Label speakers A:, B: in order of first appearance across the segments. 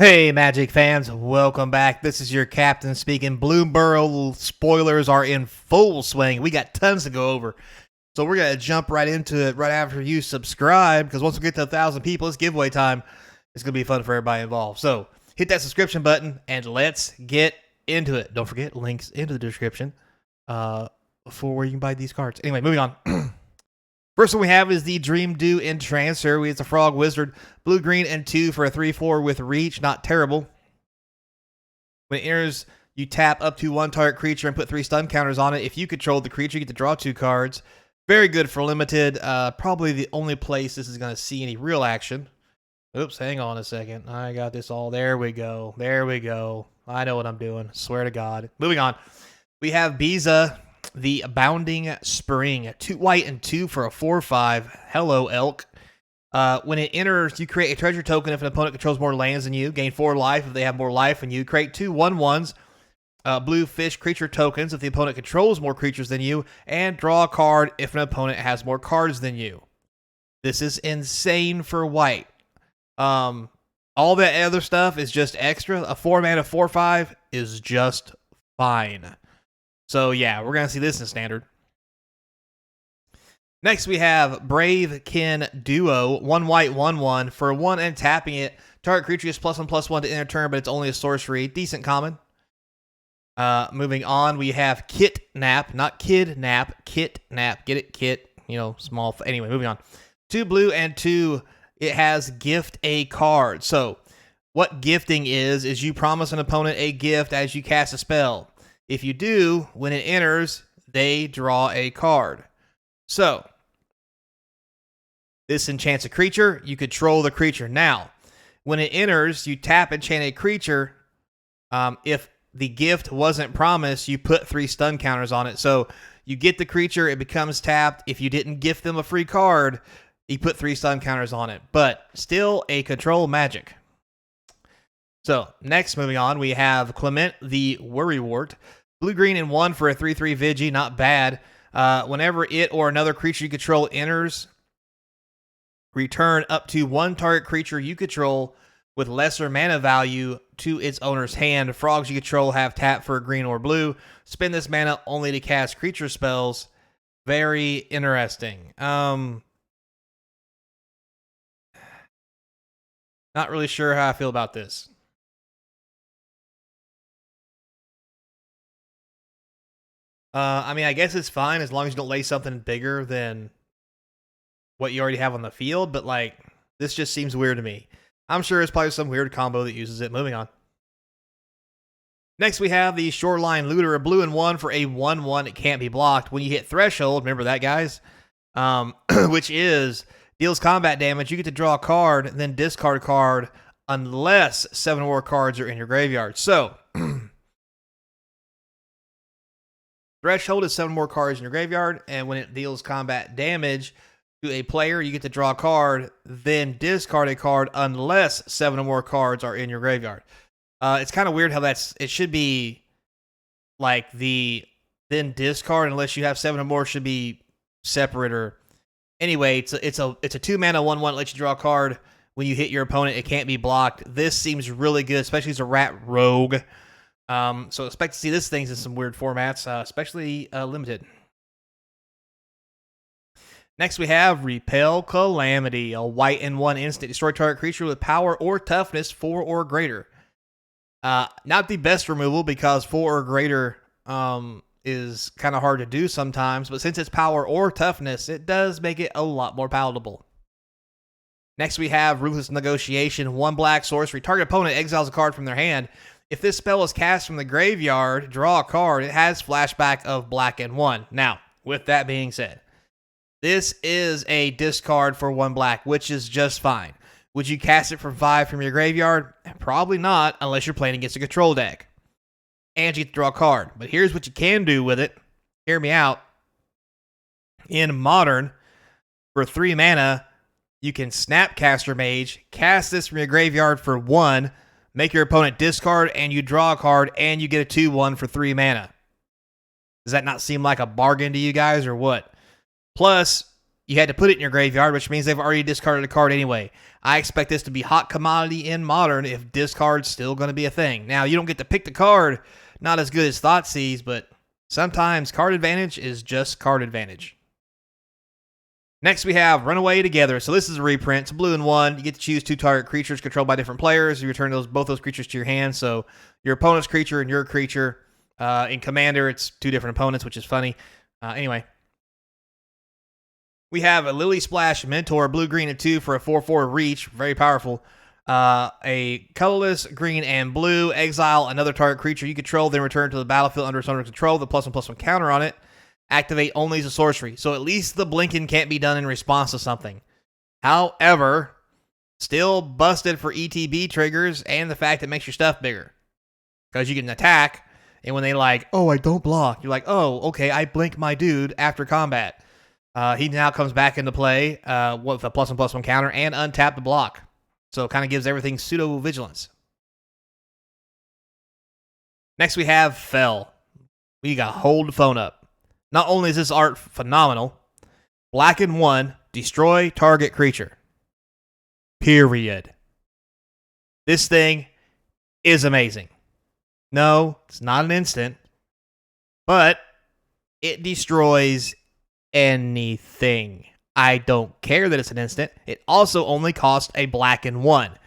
A: Hey, Magic fans, welcome back. This is your captain speaking. Bloomburrow Spoilers are in full swing. We got tons to go over. So we're going to jump right into it right after you subscribe, because once we get to 1,000 people, it's giveaway time. It's going to be fun for everybody involved. So hit that subscription button, and let's get into it. Don't forget, links into the description for where you can buy these cards. Anyway, moving on. First one we have is the Dream Do Entrancer. It's a Frog Wizard, blue, green, and 2 for a 3/4 with reach. Not terrible. When it enters, you tap up to one target creature and put 3 stun counters on it. If you control the creature, you get to draw 2 cards. Very good for limited. Probably the only place this is going to see any real action. Oops, hang on a second. I got this all. There we go. There we go. I know what I'm doing. Swear to God. Moving on. We have Biza, the Bounding Spring. 2 white and 2 for a 4/5. Hello, Elk. When it enters, you create a treasure token if an opponent controls more lands than you. Gain 4 life if they have more life than you. Create 2 1/1s. Blue fish creature tokens if the opponent controls more creatures than you. And draw a card if an opponent has more cards than you. This is insane for white. All that other stuff is just extra. A 4-mana 4/5 is just fine. So yeah, we're going to see this in standard. Next we have Brave Kin Duo, 1 white, 1/1. For 1 and tapping it, target creature is +1/+1 to end their turn, but it's only a sorcery. Decent common. Moving on, we have Kitnap, not Kidnap, Kitnap. Get it? Kit, small. Anyway, moving on. 2 blue and 2. It has gift a card. So what gifting is you promise an opponent a gift as you cast a spell. If you do, when it enters, they draw a card. So, this enchants a creature. You control the creature. Now, when it enters, you tap enchant a creature. If the gift wasn't promised, you put 3 stun counters on it. So, you get the creature, it becomes tapped. If you didn't gift them a free card, you put 3 stun counters on it. But, still a control magic. So, next, moving on, we have Clement the Worrywart. Blue, green, and 1 for a 3/3 Vigi. Not bad. Whenever it or another creature you control enters, return up to 1 target creature you control with lesser mana value to its owner's hand. Frogs you control have tap for green or blue. Spend this mana only to cast creature spells. Very interesting. Not really sure how I feel about this. I guess it's fine as long as you don't lay something bigger than what you already have on the field, but, this just seems weird to me. I'm sure it's probably some weird combo that uses it. Moving on. Next, we have the Shoreline Looter, a blue and 1 for a 1/1. It can't be blocked. When you hit Threshold, remember that, guys? Which is, deals combat damage. You get to draw a card, then discard a card, unless 7 more cards are in your graveyard. So, Threshold is 7 more cards in your graveyard, and when it deals combat damage to a player, you get to draw a card, then discard a card unless 7 or more cards are in your graveyard. It's kind of weird how it should be like the then discard unless you have 7 or more should be separate. Or anyway, it's a 2-mana 1/1. It lets you draw a card when you hit your opponent. It can't be blocked. This seems really good, especially as a rat rogue. So expect to see this things in some weird formats, especially limited. Next we have Repel Calamity, a white and 1 instant. Destroy target creature with power or toughness 4 or greater. Not the best removal because 4 or greater is kind of hard to do sometimes, but since it's power or toughness, it does make it a lot more palatable. Next we have Ruthless Negotiation, 1 black sorcery. Target opponent exiles a card from their hand. If this spell is cast from the graveyard, draw a card. It has flashback of black and 1. Now, with that being said, this is a discard for 1 black, which is just fine. Would you cast it from 5 from your graveyard? Probably not, unless you're playing against a control deck. And you get to draw a card. But here's what you can do with it. Hear me out. In Modern, for 3 mana, you can Snapcaster Mage, cast this from your graveyard for 1, make your opponent discard, and you draw a card, and you get a 2/1 for 3 mana. Does that not seem like a bargain to you guys, or what? Plus, you had to put it in your graveyard, which means they've already discarded a card anyway. I expect this to be hot commodity in Modern if discard's still going to be a thing. Now, you don't get to pick the card, not as good as Thoughtseize, but sometimes card advantage is just card advantage. Next, we have Runaway Together. So this is a reprint. It's a blue and 1. You get to choose 2 target creatures controlled by different players. You return both those creatures to your hand. So your opponent's creature and your creature. In Commander, it's 2 different opponents, which is funny. Anyway. We have a Lily Splash Mentor, blue, green, and 2 for a 4/4 reach. Very powerful. A colorless green and blue. Exile another target creature you control, then return to the battlefield under its owner's control. The +1/+1 counter on it. Activate only as a sorcery. So at least the blinking can't be done in response to something. However, still busted for ETB triggers and the fact it makes your stuff bigger. Because you can attack, and when they like, oh, I don't block, you're like, oh, okay, I blink my dude after combat. He now comes back into play with a +1/+1 counter and untap the block. So it kind of gives everything pseudo-vigilance. Next we have Fell. We got Hold the Phone Up. Not only is this art phenomenal, black and 1, destroy target creature. Period. This thing is amazing. No, it's not an instant, but it destroys anything. I don't care that it's an instant. It also only costs a black and 1.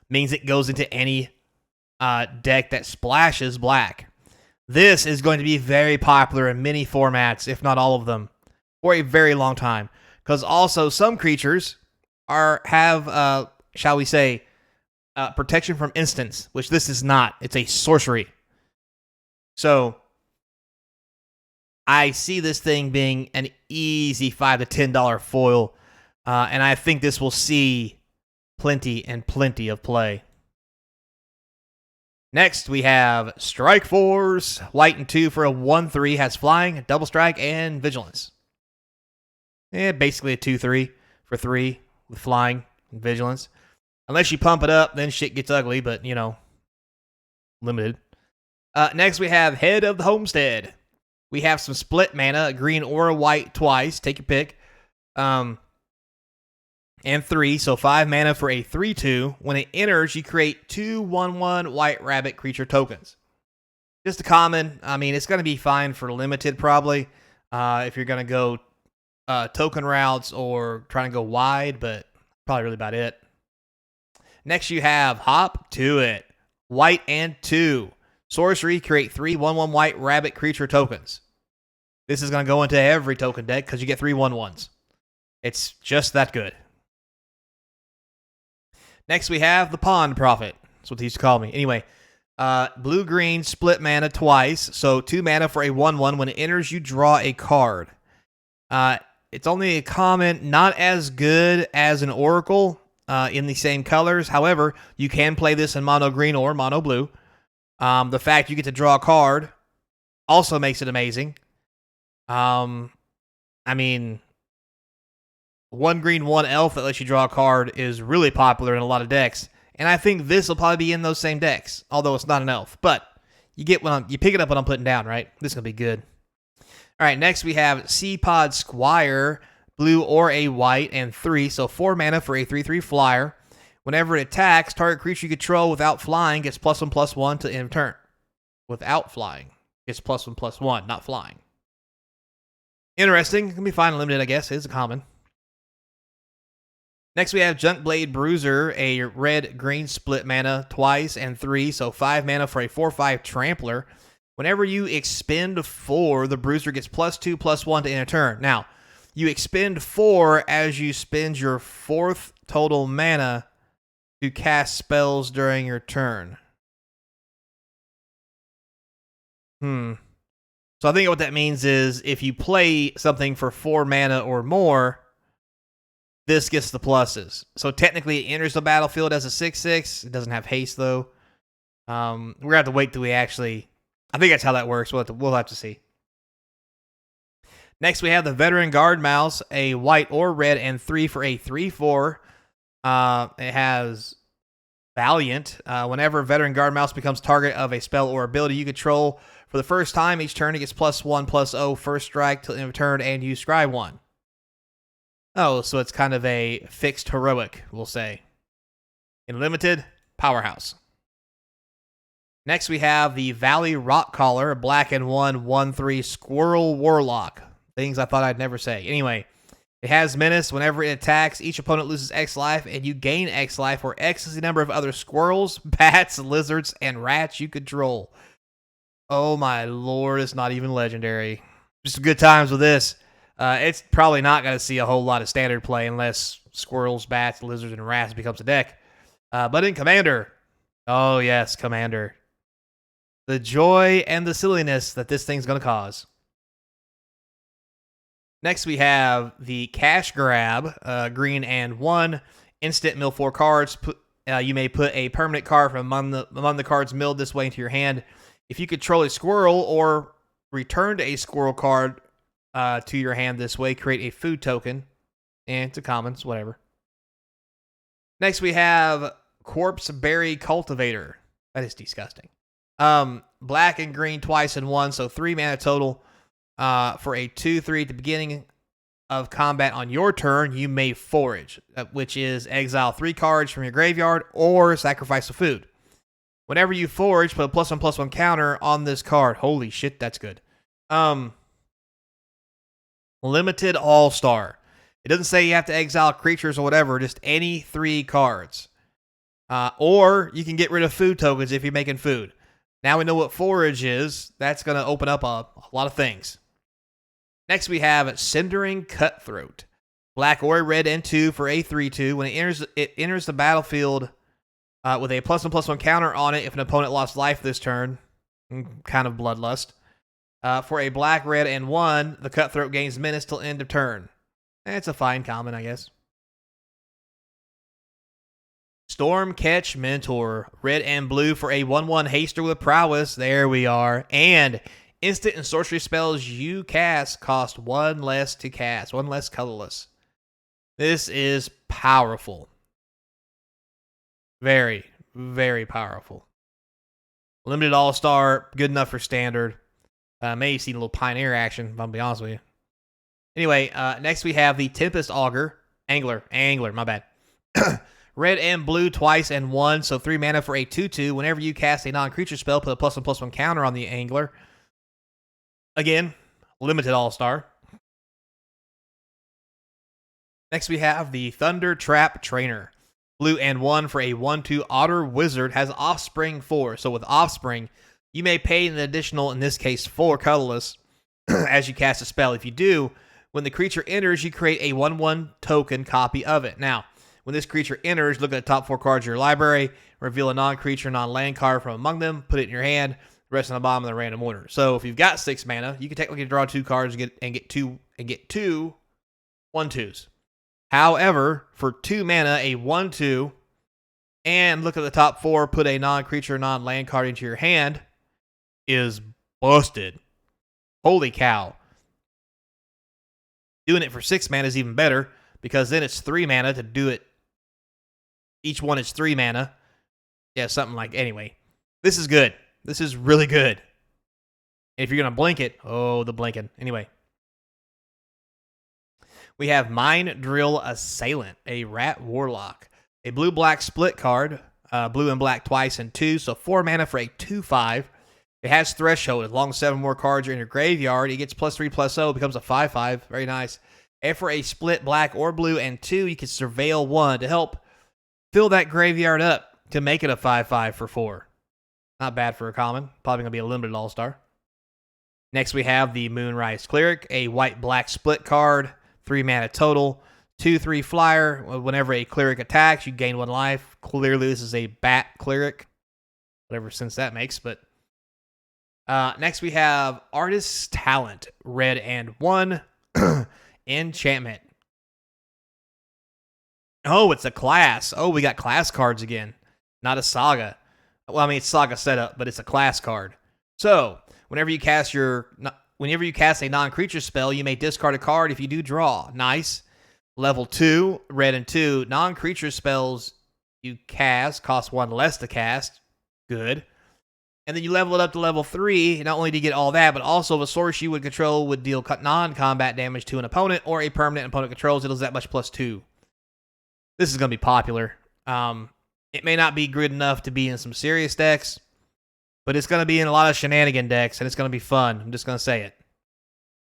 A: Means it goes into any deck that splashes black. This is going to be very popular in many formats, if not all of them, for a very long time. Because also some creatures have, shall we say, protection from instants, which this is not. It's a sorcery. So I see this thing being an easy $5 to $10 foil, and I think this will see plenty and plenty of play. Next, we have Strike Force. White and 2 for a 1/3. Has flying, double strike, and vigilance. Basically a 2/3 for 3 with flying and vigilance. Unless you pump it up, then shit gets ugly, but, you know, limited. Next, we have Head of the Homestead. We have some split mana, a green or a white twice. Take your pick. And 3, so 5 mana for a 3/2. When it enters, you create 2 1/1 white rabbit creature tokens. Just a common. I mean, it's going to be fine for limited probably if you're going to go token routes or trying to go wide, but probably really about it. Next, you have Hop to It. White and 2. Sorcery, create 3 1/1 white rabbit creature tokens. This is going to go into every token deck because you get 3 1/1s. It's just that good. Next, we have the Pond Prophet. That's what they used to call me. Anyway, blue-green, split mana twice. So 2 mana for a 1/1. When it enters, you draw a card. It's only a common, not as good as an Oracle in the same colors. However, you can play this in mono green or mono blue. The fact you get to draw a card also makes it amazing. I mean, 1 green, 1 elf that lets you draw a card is really popular in a lot of decks. And I think this will probably be in those same decks, although it's not an elf. But you get you pick it up when I'm putting down, right? This is going to be good. All right, next we have Seapod Squire, blue or a white, and 3. So 4 mana for a 3/3 flyer. Whenever it attacks, target creature you control without flying gets +1/+1 to end of turn. Without flying. Gets +1/+1, not flying. Interesting. Can be fine and limited, I guess. It is a common. Next, we have Junkblade Bruiser, a red-green split mana twice and 3, so 5 mana for a 4/5 Trampler. Whenever you expend 4, the Bruiser gets +2/+1 to end a turn. Now, you expend 4 as you spend your 4th total mana to cast spells during your turn. So I think what that means is if you play something for 4 mana or more, this gets the pluses. So technically it enters the battlefield as a 6/6. It doesn't have haste, though. We're going to have to wait till we actually... I think that's how that works. We'll have to see. Next, we have the Veteran Guard Mouse, a white or red, and 3 for a 3/4. It has Valiant. Whenever Veteran Guard Mouse becomes target of a spell or ability you control, for the first time each turn, it gets +1/+0 first strike till end of turn, and you scry 1. Oh, so it's kind of a fixed heroic, we'll say. In limited, powerhouse. Next, we have the Valley Rockcaller, black and 1/1/3 Squirrel Warlock. Things I thought I'd never say. Anyway, it has menace. Whenever it attacks, each opponent loses X life, and you gain X life, where X is the number of other squirrels, bats, lizards, and rats you control. Oh my lord, it's not even legendary. Just good times with this. It's probably not going to see a whole lot of standard play unless squirrels, bats, lizards, and rats becomes a deck. But in Commander, oh yes, Commander. The joy and the silliness that this thing's going to cause. Next, we have the Cash Grab, green and 1. Instant mill 4 cards. You may put a permanent card from among the cards milled this way into your hand. If you control a squirrel or returned a squirrel card to your hand this way, create a food token. And to commons, whatever. Next, we have Corpse Berry Cultivator. That is disgusting. Black and green twice in 1, so 3 mana total. For a 2/3 at the beginning of combat on your turn, you may forage, which is exile 3 cards from your graveyard or sacrifice a food. Whenever you forage, put a +1/+1 counter on this card. Holy shit, that's good. Limited All-Star. It doesn't say you have to exile creatures or whatever, just any 3 cards. Or you can get rid of food tokens if you're making food. Now we know what forage is. That's going to open up a lot of things. Next, we have Cindering Cutthroat. Black or red and 2 for a 3/2. When it enters the battlefield with a +1/+1 counter on it if an opponent lost life this turn. Kind of bloodlust. For a black, red, and 1, the Cutthroat gains menace till end of turn. It's a fine common, I guess. Stormcatch Mentor, red and blue for a 1/1 haster with prowess. There we are. And instant and sorcery spells you cast cost 1 less to cast, 1 less colorless. This is powerful. Very, very powerful. Limited All-Star, good enough for standard. May see a little Pioneer action, if I'm be honest with you. Anyway, next we have the Tempest Angler, my bad. Red and blue twice and 1, so 3 mana for a 2/2. Whenever you cast a non-creature spell, put a +1/+1 counter on the Angler. Again, limited All-Star. Next we have the Thunder Trap Trainer. Blue and 1 for a 1/2 Otter Wizard, has Offspring 4. So with Offspring, you may pay an additional, in this case, 4 colorless as you cast a spell. If you do, when the creature enters, you create a 1/1 token copy of it. Now, when this creature enters, look at the top 4 cards of your library, reveal a non-creature, non-land card from among them, put it in your hand, the rest on the bottom of the random order. So if you've got 6 mana, you can technically draw 2 cards and get two 1/2s. However, for 2 mana, a 1/2, and look at the top 4, put a non-creature, non-land card into your hand, is busted. Holy cow. Doing it for 6 mana is even better, because then it's 3 mana to do it. Each one is 3 mana. Yeah, something like, anyway. This is good. This is really good. And if you're going to blink it, oh, the blinking. Anyway. We have Mine Drill Assailant, a Rat Warlock. A blue-black split card. Blue and black twice and 2, so 4 mana for a 2/5. It has Threshold. As long as 7 more cards are in your graveyard, it gets +3/+0, becomes a 5/5. Very nice. And for a split black or blue and 2, you can Surveil 1 to help fill that graveyard up to make it a 5/5 for 4. Not bad for a common. Probably going to be a limited All-Star. Next, we have the Moonrise Cleric, a white-black split card, 3 mana total, 2/3 flyer. Whenever a cleric attacks, you gain 1 life. Clearly, this is a bat cleric. Whatever sense that makes, but... next, we have Artist's Talent, red and 1, enchantment. Oh, it's a class. Oh, we got class cards again. Not a saga. Well, I mean, it's saga setup, but it's a class card. So, whenever you cast a non-creature spell, you may discard a card if you do draw. Nice. Level 2, red and 2. Non-creature spells you cast cost 1 less to cast. Good. And then you level it up to level 3. Not only do you get all that, but also the source you would control would deal non-combat damage to an opponent, or a permanent opponent controls. It does that much +2. This is going to be popular. It may not be good enough to be in some serious decks, but it's going to be in a lot of shenanigan decks, and it's going to be fun. I'm just going to say it.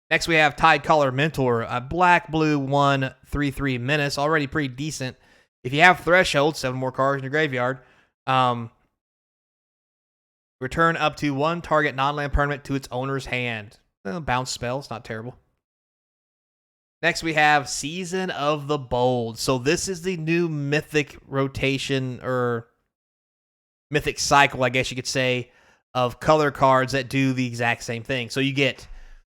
A: Next, we have Tide Caller Mentor, a black-blue 1/3/3 menace, already pretty decent. If you have Threshold, 7 more cards in your graveyard. Return up to 1 target non-land permanent to its owner's hand. Bounce spell, it's not terrible. Next, we have Season of the Bold. So this is the new mythic rotation, or mythic cycle, I guess you could say, of color cards that do the exact same thing. So you get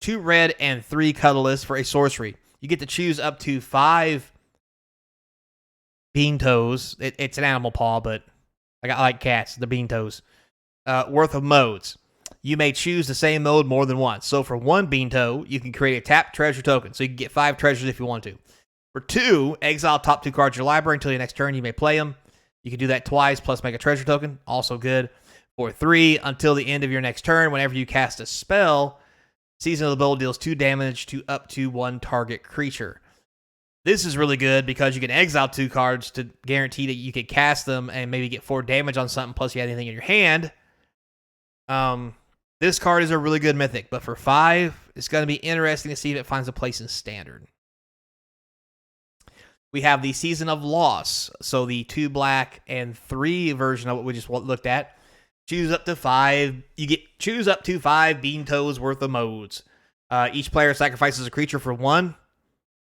A: 2 red and 3 colorless for a sorcery. You get to choose up to 5 bean toes. It's an animal paw, but I like cats, the bean toes. Worth of modes. You may choose the same mode more than once. So for 1 bean toe, you can create a tapped treasure token. So you can get 5 treasures if you want to. For 2, exile top 2 cards of your library until your next turn. You may play them. You can do that twice, plus make a treasure token. Also good. For 3, until the end of your next turn, whenever you cast a spell, Season of the Bold deals 2 damage to up to 1 target creature. This is really good because you can exile 2 cards to guarantee that you can cast them and maybe get 4 damage on something, plus you have anything in your hand. This card is a really good mythic, but for 5, it's going to be interesting to see if it finds a place in Standard. We have the Season of Loss, so the 2 black and 3 version of what we just looked at. Choose up to 5. Choose up to 5 bean toes worth of modes. Each player sacrifices a creature for 1.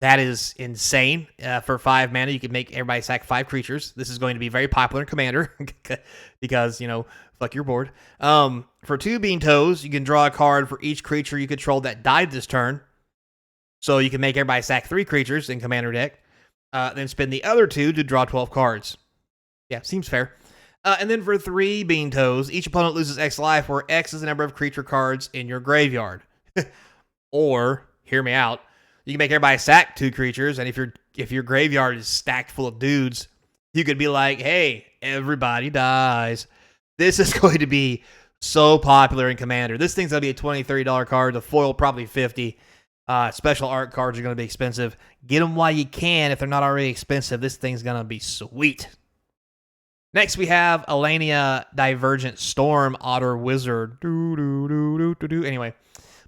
A: That is insane. For 5 mana, you can make everybody sack 5 creatures. This is going to be very popular in Commander because, fuck your board. For 2 bean toes, you can draw a card for each creature you control that died this turn. So you can make everybody sack 3 creatures in Commander deck. Then spend the other 2 to draw 12 cards. Yeah, seems fair. And then for 3 bean toes, each opponent loses X life, where X is the number of creature cards in your graveyard. Or, hear me out, you can make everybody sack 2 creatures, and if your graveyard is stacked full of dudes, you could be like, hey, everybody dies. This is going to be so popular in Commander. This thing's going to be a $20, $30 card. The foil probably $50. Special art cards are going to be expensive. Get them while you can if they're not already expensive. This thing's going to be sweet. Next, we have Alania Divergent Storm Otter Wizard. Anyway,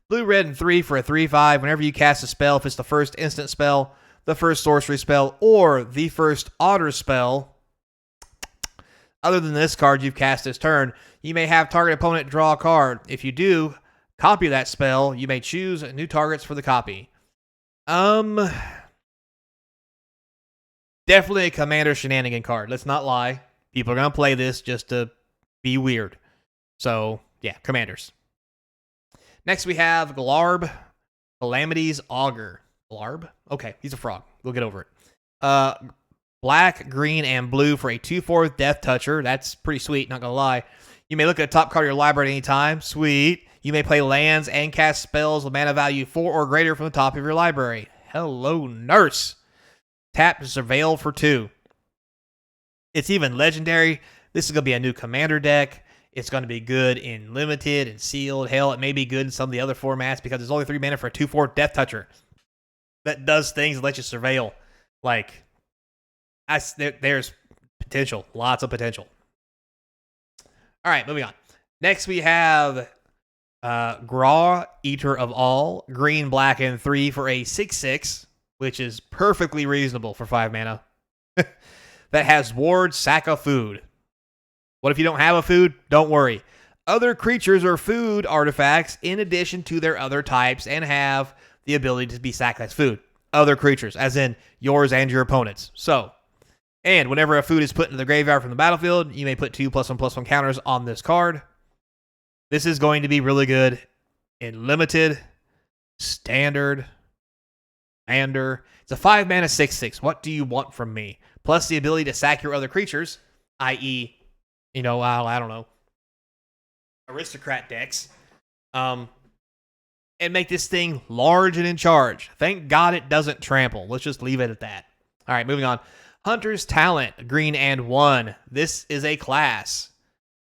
A: blue, red, and 3 for a 3/5. Whenever you cast a spell, if it's the first instant spell, the first sorcery spell, or the first otter spell, other than this card you've cast this turn, you may have target opponent draw a card. If you do, copy that spell. You may choose new targets for the copy. Definitely a Commander shenanigan card. Let's not lie. People are going to play this just to be weird. So, yeah, Commanders. Next, we have Glarb, Calamity's Augur. Glarb? Okay, he's a frog. We'll get over it. Black, green, and blue for a 2/4 Death Toucher. That's pretty sweet, not going to lie. You may look at the top card of your library at any time. Sweet. You may play lands and cast spells with mana value 4 or greater from the top of your library. Hello, Nurse. Tap to Surveil for 2. It's even legendary. This is going to be a new Commander deck. It's going to be good in Limited and Sealed. Hell, it may be good in some of the other formats because there's only 3 mana for a 2/4 Death Toucher that does things and lets you surveil. There's potential. Lots of potential. All right, moving on. Next, we have Graw, Eater of All. Green, black, and 3 for a 6/6, which is perfectly reasonable for 5 mana. That has Ward, sack a food. What if you don't have a food? Don't worry. Other creatures or food artifacts in addition to their other types and have the ability to be sacked as food. Other creatures, as in yours and your opponent's. And whenever a food is put into the graveyard from the battlefield, you may put 2+1/+1 counters on this card. This is going to be really good in Limited, Standard, Commander. It's a 5 mana 6/6. What do you want from me? Plus the ability to sack your other creatures, i.e., I don't know, aristocrat decks, and make this thing large and in charge. Thank God it doesn't trample. Let's just leave it at that. All right, moving on. Hunter's Talent, green and 1. This is a class.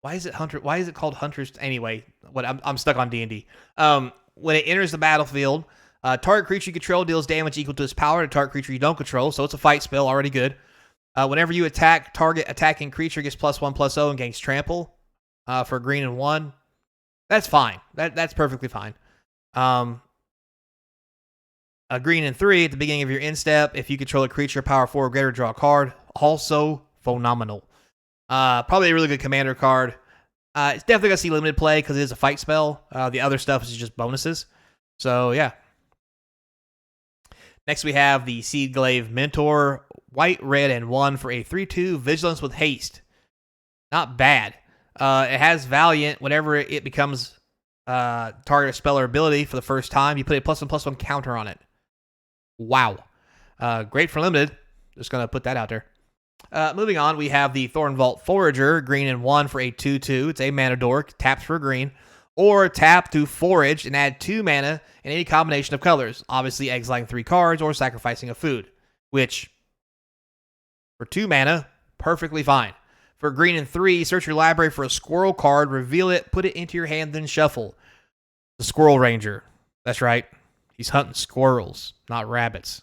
A: Why is it Hunter? Why is it called Hunter's? Anyway, what I'm stuck on D&D. When it enters the battlefield, target creature you control deals damage equal to its power to target creature you don't control, so it's a fight spell, already good. Whenever you attack, target attacking creature gets +1/+0 and gains trample for green and 1. That's fine. That's perfectly fine. A green and 3 at the beginning of your end step. If you control a creature power 4 or greater, draw a card. Also phenomenal. Probably a really good commander card. It's definitely going to see limited play because it is a fight spell. The other stuff is just bonuses. So, yeah. Next, we have the Seedglaive Mentor. White, red, and 1 for a 3/2 Vigilance with haste. Not bad. It has Valiant. Whenever it becomes target a spell or ability for the first time, you put a +1/+1 counter on it. Wow. Great for limited. Just going to put that out there. Moving on, we have the Thornvault Forager, green and 1 for a 2/2. It's a mana dork, taps for green. Or tap to forage and add 2 mana in any combination of colors. Obviously, exiling 3 cards or sacrificing a food, which, for 2 mana, perfectly fine. For green and 3, search your library for a squirrel card, reveal it, put it into your hand, then shuffle. The Squirrel Ranger. That's right. He's hunting squirrels, not rabbits.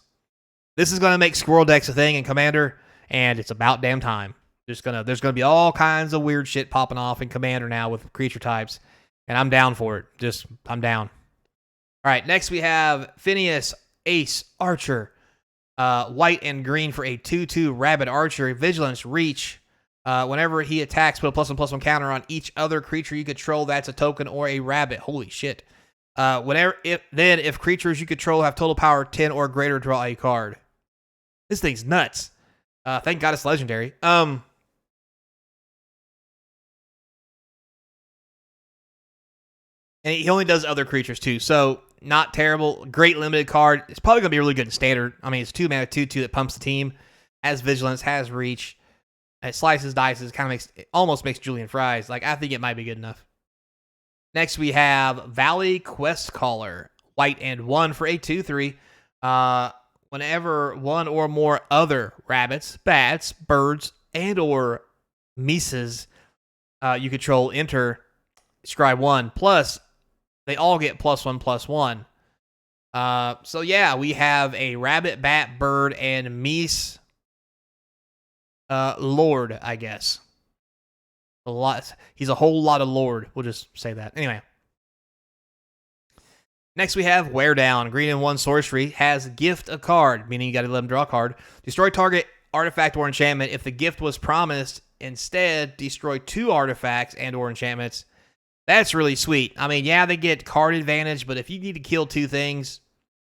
A: This is going to make squirrel decks a thing in Commander, and it's about damn time. There's gonna be all kinds of weird shit popping off in Commander now with creature types, and I'm down for it. I'm down. All right, next we have Phineas Ace Archer. White and green for a 2/2 Rabbit Archer. Vigilance, reach. Whenever he attacks, put a +1/+1 counter on each other creature you control that's a token or a rabbit. Holy shit. If creatures you control have total power 10 or greater, draw a card. This thing's nuts. Thank God it's legendary. And he only does other creatures too, so not terrible. Great limited card. It's probably going to be really good in standard. I mean, it's 2 mana, 2/2 that pumps the team. Has Vigilance, has Reach. It slices, dices, almost makes Julian Fries. Like, I think it might be good enough. Next, we have Valley Quest Caller. White and 1 for a 2/3. Whenever 1 or more other rabbits, bats, birds, and or mises you control enter, scry 1. Plus, they all get +1/+1. So yeah, we have a rabbit, bat, bird, and mise lord, I guess. A lot. He's a whole lot of lord. We'll just say that. Anyway. Next we have Wear Down. Green and 1 sorcery. Has gift a card, meaning you got to let him draw a card. Destroy target artifact or enchantment. If the gift was promised, instead destroy 2 artifacts and or enchantments. That's really sweet. I mean, yeah, they get card advantage, but if you need to kill 2 things,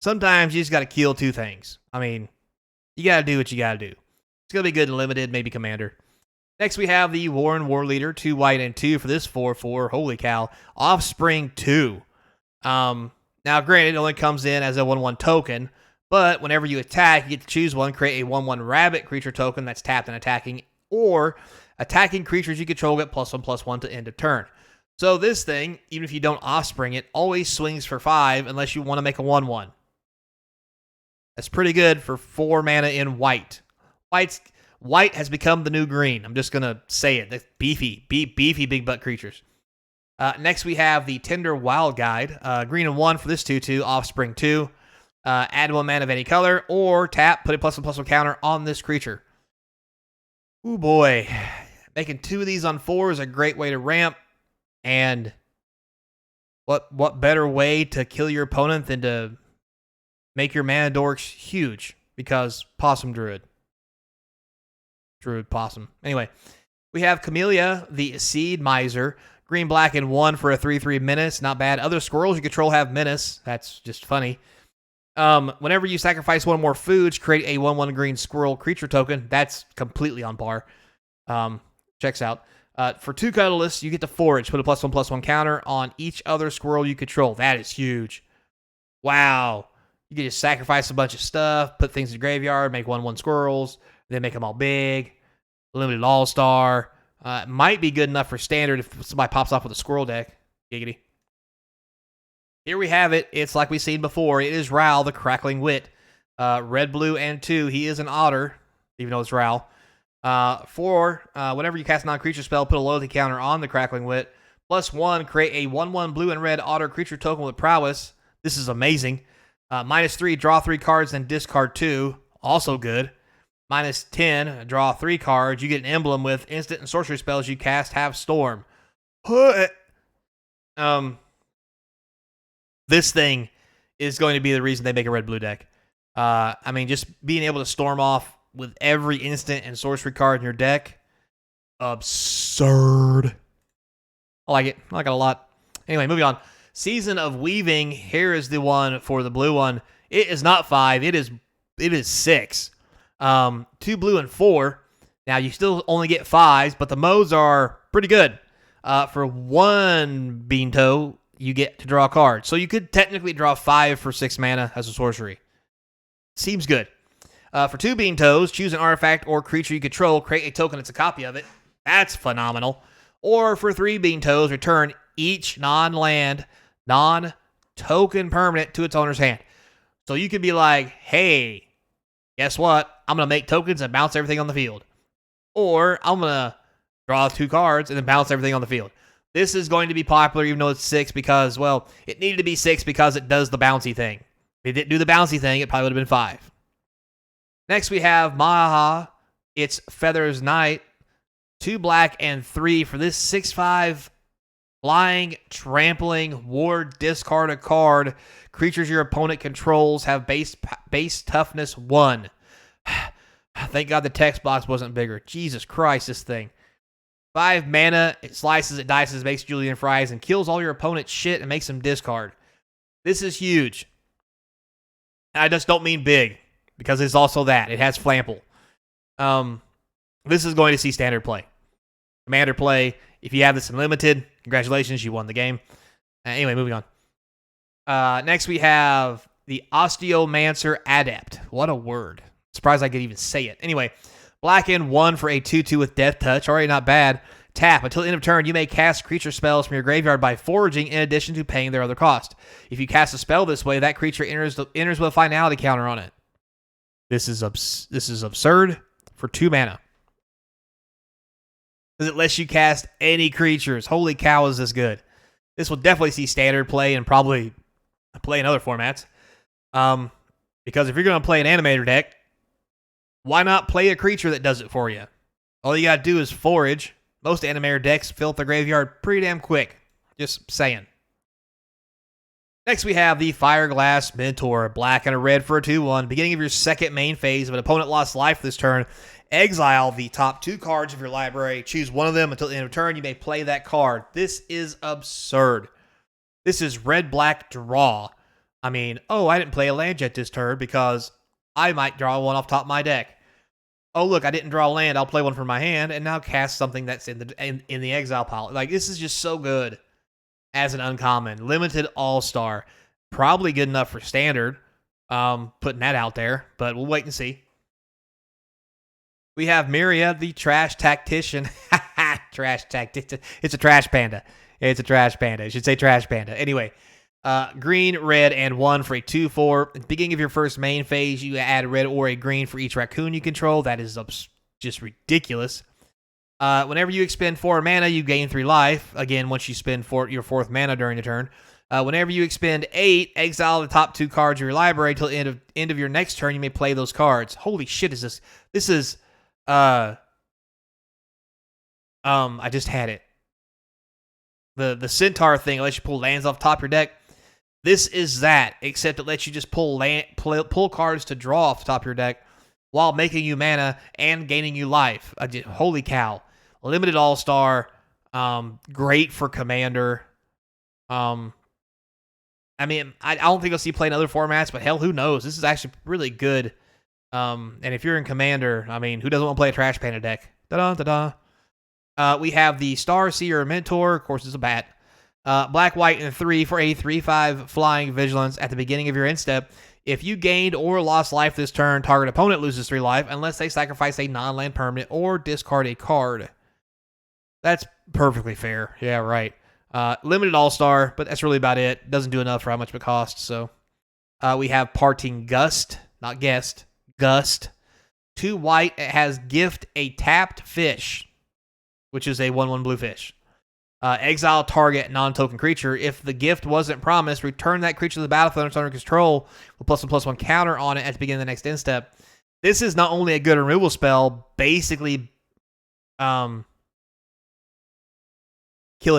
A: sometimes you just got to kill 2 things. I mean, you got to do what you got to do. It's going to be good and limited, maybe Commander. Next, we have the Warren War Leader, 2 white and 2 for this 4/4. Holy cow. Offspring 2. Now, granted, it only comes in as a 1/1 token, but whenever you attack, you get to choose one, create a 1/1 rabbit creature token that's tapped and attacking, or attacking creatures you control get +1/+1 to end of turn. So this thing, even if you don't offspring it, always swings for 5 unless you want to make a 1/1. That's pretty good for 4 mana in white. White has become the new green. I'm just going to say it. That's beefy big butt creatures. Next, we have the Tender Wild Guide. Green and 1 for this 2/2, Offspring 2. Add 1 mana of any color, or tap, put a +1/+1 counter on this creature. Ooh boy. Making 2 of these on 4 is a great way to ramp. And what better way to kill your opponent than to make your mana dorks huge? Because Possum Druid. Druid Possum. Anyway, we have Camellia, the Seed Miser. Green, black, and 1 for a 3/3 menace. Not bad. Other squirrels you control have menace. That's just funny. Whenever you sacrifice 1 or more foods, create a 1/1 green squirrel creature token. That's completely on par. Checks out. For 2 colorless, you get to forage. Put a +1/+1 counter on each other squirrel you control. That is huge. Wow. You can just sacrifice a bunch of stuff, put things in the graveyard, make 1/1 squirrels, then make them all big. Limited All-Star. Might be good enough for standard if somebody pops off with a squirrel deck. Giggity. Here we have it. It's like we've seen before. It is Ral, the Crackling Wit. Red, blue, and 2. He is an otter, even though it's Ral. Whenever you cast a non-creature spell, put a loyalty counter on the Crackling Wit. +1, create a 1/1 blue and red auto creature token with prowess. This is amazing. -3, draw 3 cards and discard 2. Also good. -10, draw 3 cards. You get an emblem with instant and sorcery spells you cast have storm. This thing is going to be the reason they make a red-blue deck. I mean, just being able to storm off with every instant and sorcery card in your deck, absurd. I like it. I like it a lot. Anyway, moving on. Season of Weaving. Here is the one for the blue one. It is not 5. It is 6. 2 blue and 4. Now, you still only get 5s, but the modes are pretty good. For 1 Bean Toe, you get to draw a card. So you could technically draw 5 for 6 mana as a sorcery. Seems good. For 2 Bean Toes, choose an artifact or creature you control, create a token that's a copy of it. That's phenomenal. Or for 3 Bean Toes, return each non-land, non-token permanent to its owner's hand. So you could be like, hey, guess what? I'm going to make tokens and bounce everything on the field. Or I'm going to draw 2 cards and then bounce everything on the field. This is going to be popular even though it's 6 because, well, it needed to be 6 because it does the bouncy thing. If it didn't do the bouncy thing, it probably would have been 5. Next, we have Maha. It's Feather's Knight. 2 black and 3 for this 6/5 flying, trampling, ward, discard a card. Creatures your opponent controls have base toughness 1. Thank God the text box wasn't bigger. Jesus Christ, this thing. 5 mana, it slices, it dices, makes julienne fries, and kills all your opponent's shit and makes them discard. This is huge. I just don't mean big, because it's also that. It has Flample. This is going to see standard play. Commander play. If you have this in limited, congratulations, you won the game. Anyway, moving on. Next, we have the Osteomancer Adept. What a word. Surprised I could even say it. Anyway, black and 1 for a 2/2 with Death Touch. Already not bad. Tap. Until the end of turn, you may cast creature spells from your graveyard by foraging in addition to paying their other cost. If you cast a spell this way, that creature enters with a finality counter on it. This is absurd for 2 mana. Because it lets you cast any creatures. Holy cow, is this good. This will definitely see standard play and probably play in other formats. Because if you're going to play an animator deck, why not play a creature that does it for you? All you got to do is forage. Most animator decks fill up their graveyard pretty damn quick. Just saying. Next, we have the Fireglass Mentor. Black and a red for a 2/1. Beginning of your second main phase, if an opponent lost life this turn, exile the top 2 cards of your library. Choose one of them until the end of turn. You may play that card. This is absurd. This is red-black draw. I mean, I didn't play a land yet this turn because I might draw one off top of my deck. Oh, look, I didn't draw a land. I'll play one from my hand and now cast something that's in the exile pile. Like, this is just so good as an uncommon. Limited all-star. Probably good enough for standard. Putting that out there, but we'll wait and see. We have Myria, the Trash Tactician. Trash Tactician. It's a trash panda. It's a trash panda. I should say trash panda. Anyway, green, red, and 1 for a 2/4. At the beginning of your first main phase, you add a red or a green for each raccoon you control. That is just ridiculous. Whenever you expend 4 mana, you gain 3 life. Again, once you spend your 4th mana during the turn. Whenever you expend 8, exile the top 2 cards of your library until the end of your next turn. You may play those cards. Holy shit, is this? This is... I just had it. The Centaur thing lets you pull lands off top of your deck. This is that, except it lets you just pull cards to draw off the top of your deck while making you mana and gaining you life. Holy cow. Limited all-star. Great for Commander. I mean, I don't think I'll see play in other formats, but hell, who knows? This is actually really good. And if you're in Commander, I mean, who doesn't want to play a Trash Panda deck? Da-da-da-da. We have the Starseer Mentor. Of course, it's a bat. Black, white, and 3 for a 3/5 flying vigilance at the beginning of your end step. If you gained or lost life this turn, target opponent loses 3 life unless they sacrifice a non-land permanent or discard a card. That's perfectly fair. Yeah, right. Limited all-star, but that's really about it. Doesn't do enough for how much it costs. So we have Parting Gust, not Guest. Gust. 2 white. It has gift a tapped fish, which is a 1/1 blue fish. Exile target non-token creature. If the gift wasn't promised, return that creature to the battlefield under control with +1/+1 counter on it at the beginning of the next end step. This is not only a good removal spell, basically killing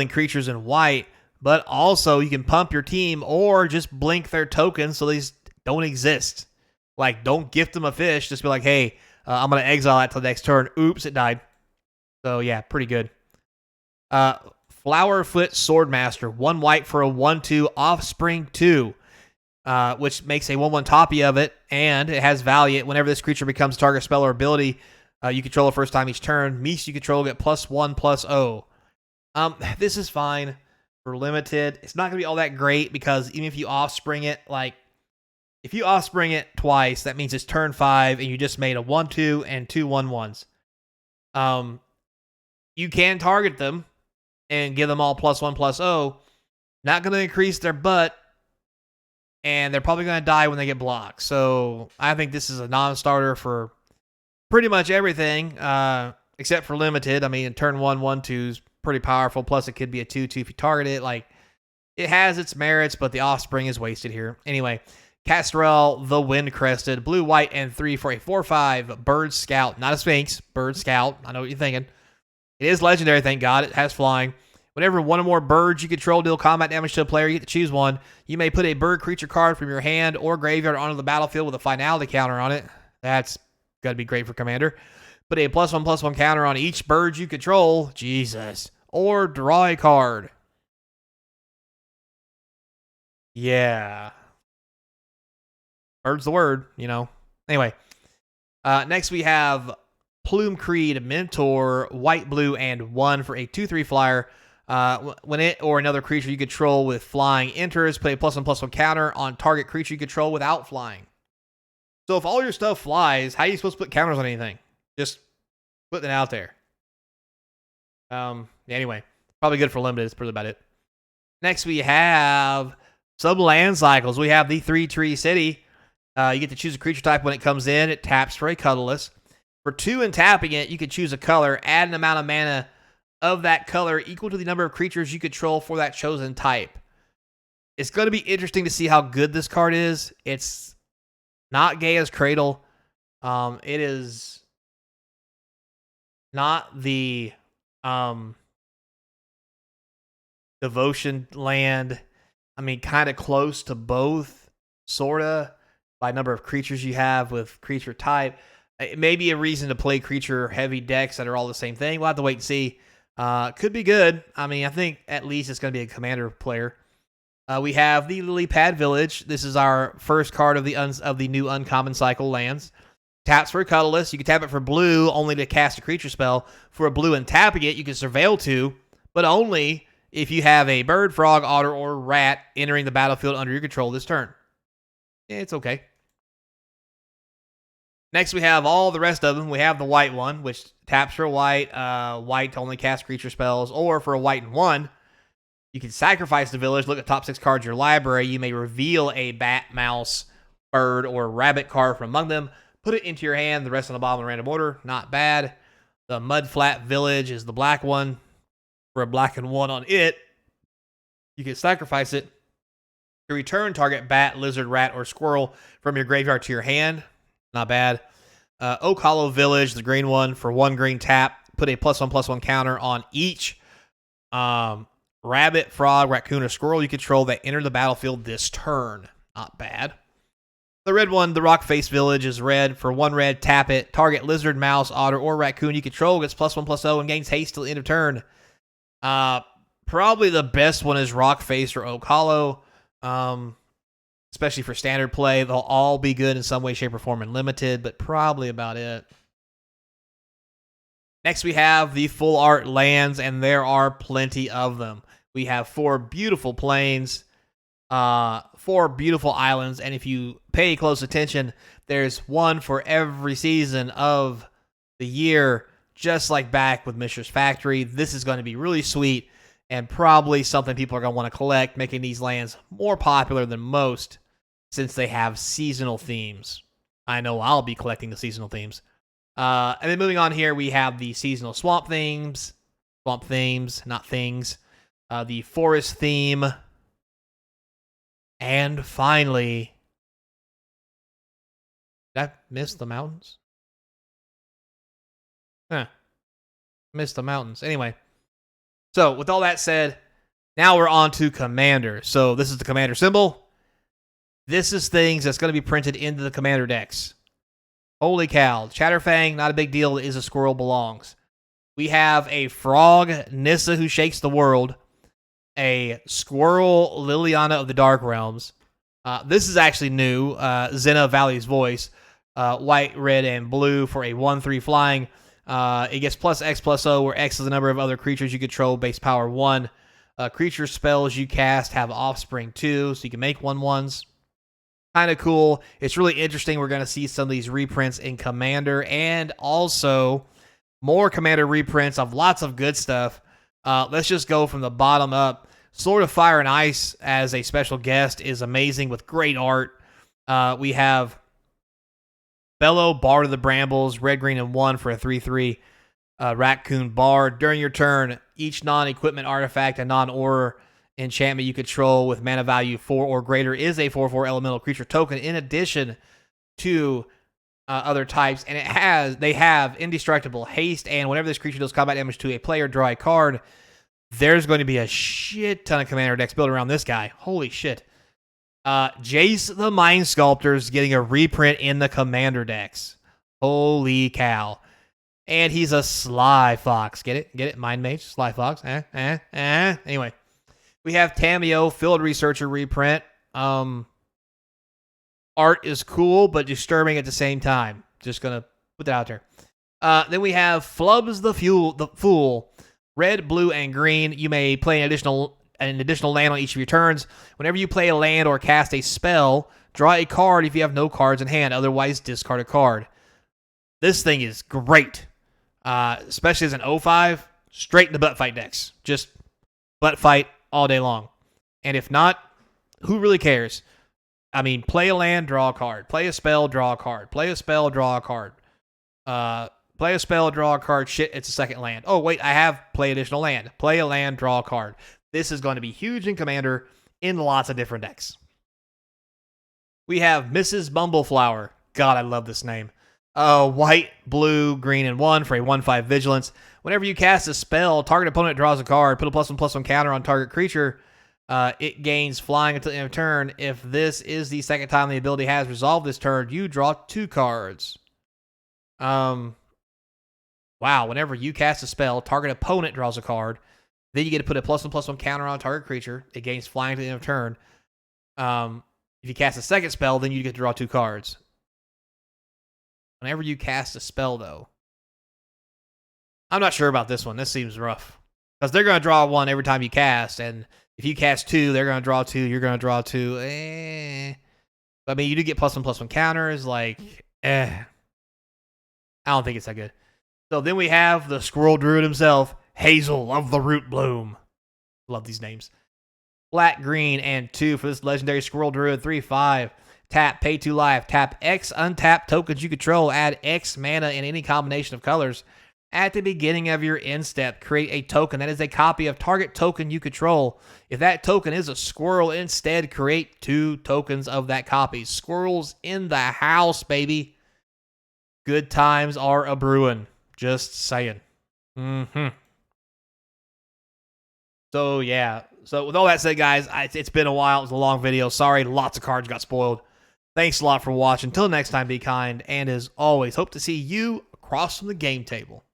A: creatures in white, but also you can pump your team or just blink their tokens so these don't exist. Like, don't gift them a fish. Just be like, hey, I'm going to exile that till the next turn. Oops, it died. So, yeah, pretty good. Flowerfoot Swordmaster. 1 white for a 1/2 Offspring 2, which makes a 1/1 copy of it, and it has Valiant. Whenever this creature becomes target spell or ability you control the first time each turn, Meese you control get +1/+0. This is fine for limited. It's not going to be all that great because even if you Offspring it, like, if you Offspring it twice, that means it's turn 5 and you just made a 1/2 and 2 1/1s. You can target them and give them all +1/+0. Not going to increase their butt, and they're probably going to die when they get blocked. So I think this is a non-starter for pretty much everything, except for limited. I mean, turn 1 1/2 is pretty powerful. Plus, it could be a 2/2 if you target it. Like, it has its merits, but the Offspring is wasted here. Anyway, Castrel the Wind-Crested. Blue, white, and 3 for a 4/5 Bird Scout. Not a Sphinx. Bird Scout. I know what you're thinking. It is legendary, thank God. It has flying. Whenever one or more birds you control deal combat damage to a player, you get to choose one. You may put a bird creature card from your hand or graveyard onto the battlefield with a finality counter on it. That's got to be great for Commander. Put a +1/+1 counter on each bird you control. Jesus. Or draw a card. Yeah. Bird's the word, you know. Anyway. Next we have Plume-Creed Mentor, white, blue, and 1 for a 2/3 flyer. When it or another creature you control with flying enters, put a +1/+1 counter on target creature you control without flying. So if all your stuff flies, how are you supposed to put counters on anything? Just putting it out there. Anyway, probably good for limited. That's pretty about it. Next we have some land cycles. We have the 3-Tree City. You get to choose a creature type when it comes in. It taps for a colorless. For 2 and tapping it, you can choose a color, add an amount of mana of that color equal to the number of creatures you control for that chosen type. It's going to be interesting to see how good this card is. It's not Gaia's Cradle. It is not the Devotion Land. I mean, kind of close to both, sort of, by number of creatures you have with creature type. It may be a reason to play creature-heavy decks that are all the same thing. We'll have to wait and see. Could be good. I mean, I think at least it's going to be a Commander player. We have the Lily Pad Village. This is our first card of the new Uncommon Cycle lands. Taps for a colorless. You can tap it for blue, only to cast a creature spell. For a blue and tapping it, you can Surveil 2, but only if you have a bird, frog, otter, or rat entering the battlefield under your control this turn. It's okay. Next, we have all the rest of them. We have the white one, which taps for white, white to only cast creature spells, or for a white and 1, you can sacrifice the village, look at top 6 cards of your library. You may reveal a bat, mouse, bird, or rabbit card from among them, put it into your hand, the rest on the bottom in random order. Not bad. The Mudflat Village is the black one. For a black and 1 on it, you can sacrifice it to return target bat, lizard, rat, or squirrel from your graveyard to your hand. Not bad. Oak Hollow Village, the green one, for 1 green tap. Put a +1/+1 counter on each rabbit, frog, raccoon, or squirrel you control that enter the battlefield this turn. Not bad. The red one, the Rock Face Village, is red. For 1 red, tap it. Target lizard, mouse, otter, or raccoon you control gets +1/+0 and gains haste till the end of turn. Probably the best one is Rock Face or Oak Hollow. Especially for standard play. They'll all be good in some way, shape, or form in limited, but probably about it. Next, we have the full art lands, and there are plenty of them. We have 4 beautiful plains, 4 beautiful islands, and if you pay close attention, there's one for every season of the year, just like back with Mishra's Factory. This is going to be really sweet and probably something people are going to want to collect, making these lands more popular than most since they have seasonal themes. I know I'll be collecting the seasonal themes. And then moving on here, we have the seasonal swamp themes, not things, the forest theme, and finally, did I miss the mountains? Missed the mountains. Anyway, so with all that said, now we're on to Commander. So this is the Commander symbol. This is things that's going to be printed into the Commander decks. Holy cow. Chatterfang, not a big deal. It is a squirrel belongs. We have a frog, Nissa, who shakes the world. A squirrel, Liliana of the Dark Realms. This is actually new. Zena, Valley's Voice. White, red, and blue for a 1/3 flying. It gets +X/+O, where X is the number of other creatures you control, base power 1. Creature spells you cast have offspring 2, so you can make 1/1s. Kind of cool. It's really interesting. We're going to see some of these reprints in Commander, and also more Commander reprints of lots of good stuff. Let's just go from the bottom up. Sword of Fire and Ice as a special guest is amazing with great art. We have Bellow, Bard of the Brambles, red, green, and 1 for a 3/3 Raccoon Bard. During your turn, each non-equipment artifact and non-aura enchantment you control with mana value 4 or greater is a 4/4 elemental creature token in addition to other types. And they have indestructible haste, and whenever this creature does combat damage to a player, draw a card. There's going to be a shit ton of Commander decks built around this guy. Holy shit. Jace the Mind Sculptor is getting a reprint in the Commander decks. Holy cow. And he's a Sly Fox. Get it? Get it? Mind Mage? Sly Fox? Anyway. We have Tameo, Field Researcher reprint. Art is cool, but disturbing at the same time. Just going to put that out there. Then we have Flubs the Fool. Red, blue, and green. You may play an additional land on each of your turns. Whenever you play a land or cast a spell, draw a card if you have no cards in hand. Otherwise, discard a card. This thing is great. Especially as an 05, straight into butt fight decks. Just butt fight all day long. And if not, who really cares? I mean, play a land, draw a card. Play a spell, draw a card. Play a spell, draw a card. Play a spell, draw a card. Shit, it's a second land. Oh, wait, I have play additional land. Play a land, draw a card. This is going to be huge in Commander in lots of different decks. We have Mrs. Bumbleflower. God, I love this name. White, blue, green, and 1 for a 1/5 Vigilance. Whenever you cast a spell, target opponent draws a card. Put a +1/+1 counter on target creature. It gains flying until the end of turn. If this is the second time the ability has resolved this turn, you draw 2 cards. Wow, whenever you cast a spell, target opponent draws a card. Then you get to put a +1/+1 counter on target creature. It gains flying to the end of turn. If you cast a second spell, then you get to draw 2 cards. Whenever you cast a spell, though, I'm not sure about this one. This seems rough. Because they're going to draw 1 every time you cast, and if you cast 2, they're going to draw 2, you're going to draw 2. I mean, you do get +1/+1 counters, like, I don't think it's that good. So then we have the Squirrel Druid himself, Hazel of the Root Bloom. Love these names. Black, green, and 2 for this legendary Squirrel Druid. 3/5. Tap, pay 2 life. Tap X untap tokens you control. Add X mana in any combination of colors. At the beginning of your end step, create a token that is a copy of target token you control. If that token is a squirrel, instead create 2 tokens of that copy. Squirrels in the house, baby. Good times are a brewing. Just saying. So, yeah. So, with all that said, guys, it's been a while. It was a long video. Sorry, lots of cards got spoiled. Thanks a lot for watching. Until next time, be kind. And as always, hope to see you across from the game table.